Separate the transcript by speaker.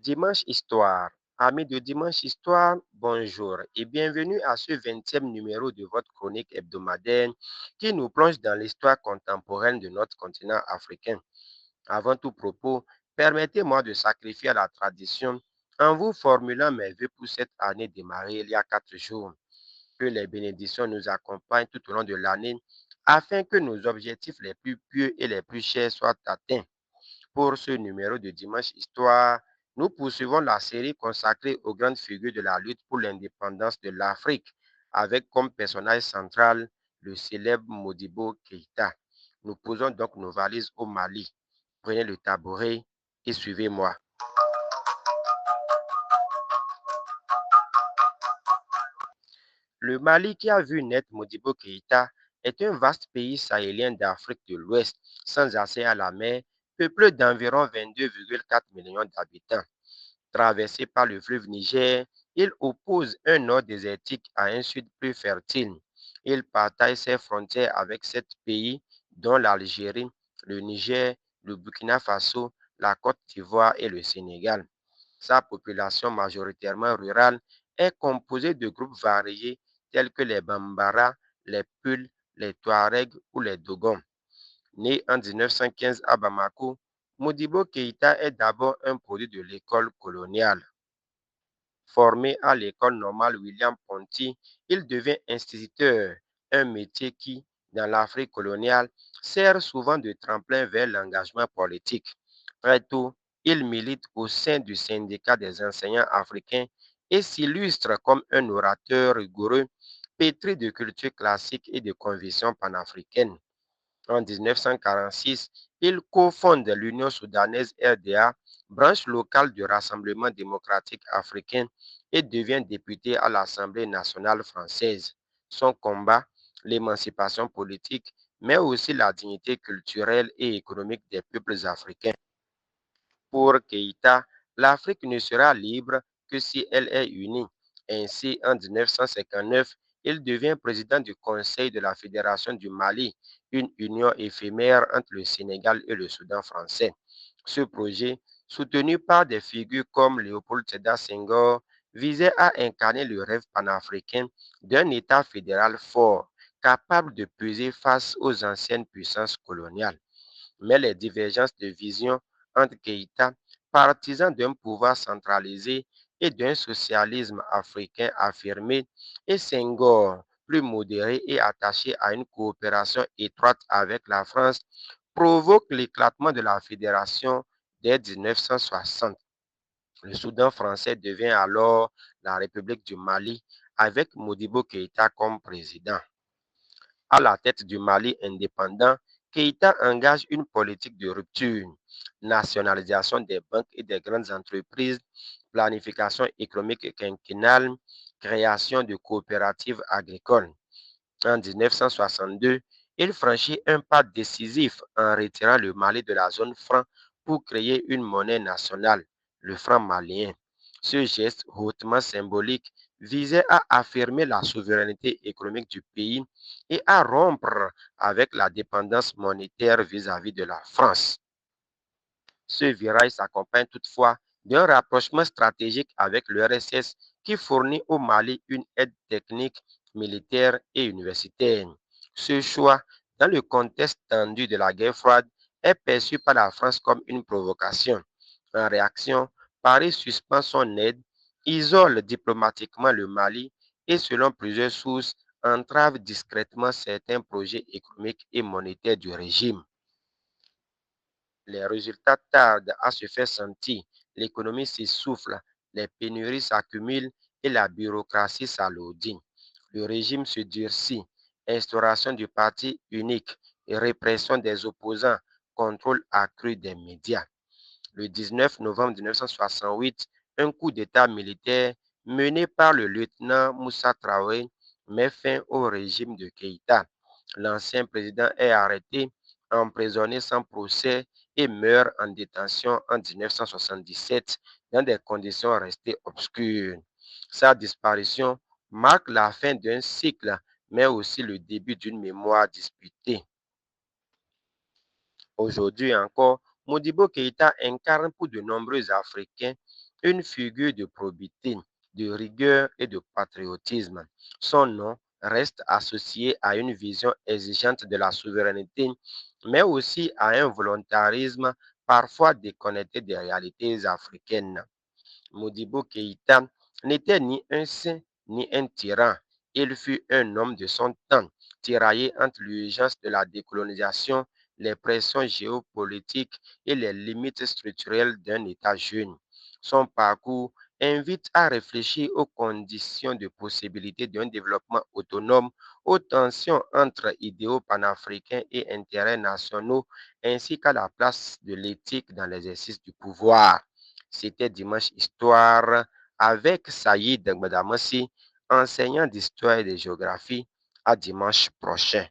Speaker 1: Dimanche Histoire. Amis de Dimanche Histoire, bonjour et bienvenue à ce 20e numéro de votre chronique hebdomadaire qui nous plonge dans l'histoire contemporaine de notre continent africain. Avant tout propos, permettez-moi de sacrifier à la tradition en vous formulant mes vœux pour cette année démarrée il y a 4 jours. Que les bénédictions nous accompagnent tout au long de l'année afin que nos objectifs les plus pieux et les plus chers soient atteints. Pour ce numéro de Dimanche Histoire, nous poursuivons la série consacrée aux grandes figures de la lutte pour l'indépendance de l'Afrique, avec comme personnage central le célèbre Modibo Keïta. Nous posons donc nos valises au Mali. Prenez le tabouret et suivez-moi. Le Mali, qui a vu naître Modibo Keïta, est un vaste pays sahélien d'Afrique de l'Ouest, sans accès à la mer, peuplé d'environ 22,4 millions d'habitants. Traversé par le fleuve Niger, il oppose un nord désertique à un sud plus fertile. Il partage ses frontières avec 7 pays, dont l'Algérie, le Niger, le Burkina Faso, la Côte d'Ivoire et le Sénégal. Sa population majoritairement rurale est composée de groupes variés tels que les Bambara, les Peuls, les Touaregs ou les Dogons. Né en 1915 à Bamako, Modibo Keïta est d'abord un produit de l'école coloniale. Formé à l'école normale William Ponty, il devient instituteur, un métier qui, dans l'Afrique coloniale, sert souvent de tremplin vers l'engagement politique. Très tôt, il milite au sein du syndicat des enseignants africains et s'illustre comme un orateur rigoureux, pétri de culture classique et de convictions panafricaines. En 1946, il cofonde l'Union soudanaise RDA, branche locale du Rassemblement démocratique africain, et devient député à l'Assemblée nationale française. Son combat, l'émancipation politique, mais aussi la dignité culturelle et économique des peuples africains. Pour Keïta, l'Afrique ne sera libre que si elle est unie. Ainsi, en 1959, il devient président du Conseil de la Fédération du Mali, une union éphémère entre le Sénégal et le Soudan français. Ce projet, soutenu par des figures comme Léopold Sédar Senghor, visait à incarner le rêve panafricain d'un État fédéral fort, capable de peser face aux anciennes puissances coloniales. Mais les divergences de vision entre Keïta, partisan d'un pouvoir centralisé et d'un socialisme africain affirmé, et Senghor, plus modéré et attaché à une coopération étroite avec la France, provoquent l'éclatement de la fédération dès 1960. Le Soudan français devient alors la République du Mali avec Modibo Keïta comme président. À la tête du Mali indépendant, Keïta engage une politique de rupture, nationalisation des banques et des grandes entreprises, planification économique quinquennale, création de coopératives agricoles. En 1962, il franchit un pas décisif en retirant le Mali de la zone franc pour créer une monnaie nationale, le franc malien. Ce geste hautement symbolique visait à affirmer la souveraineté économique du pays et à rompre avec la dépendance monétaire vis-à-vis de la France. Ce virage s'accompagne toutefois d'un rapprochement stratégique avec l'URSS qui fournit au Mali une aide technique, militaire et universitaire. Ce choix, dans le contexte tendu de la guerre froide, est perçu par la France comme une provocation. En réaction, Paris suspend son aide, isole diplomatiquement le Mali et, selon plusieurs sources, entrave discrètement certains projets économiques et monétaires du régime. Les résultats tardent à se faire sentir, l'économie s'essouffle, les pénuries s'accumulent et la bureaucratie s'alourdit. Le régime se durcit, instauration du parti unique et répression des opposants, contrôle accru des médias. Le 19 novembre 1968, un coup d'État militaire mené par le lieutenant Moussa Traoré met fin au régime de Keïta. L'ancien président est arrêté, emprisonné sans procès et meurt en détention en 1977 dans des conditions restées obscures. Sa disparition marque la fin d'un cycle, mais aussi le début d'une mémoire disputée. Aujourd'hui encore, Modibo Keïta incarne pour de nombreux Africains une figure de probité, de rigueur et de patriotisme. Son nom reste associé à une vision exigeante de la souveraineté, mais aussi à un volontarisme parfois déconnecté des réalités africaines. Modibo Keïta n'était ni un saint ni un tyran. Il fut un homme de son temps, tiraillé entre l'urgence de la décolonisation, les pressions géopolitiques et les limites structurelles d'un État jeune. Son parcours invite à réfléchir aux conditions de possibilité d'un développement autonome, aux tensions entre idéaux panafricains et intérêts nationaux, ainsi qu'à la place de l'éthique dans l'exercice du pouvoir. C'était Dimanche Histoire avec Saïd Gmadamassi, enseignant d'histoire et de géographie. À dimanche prochain.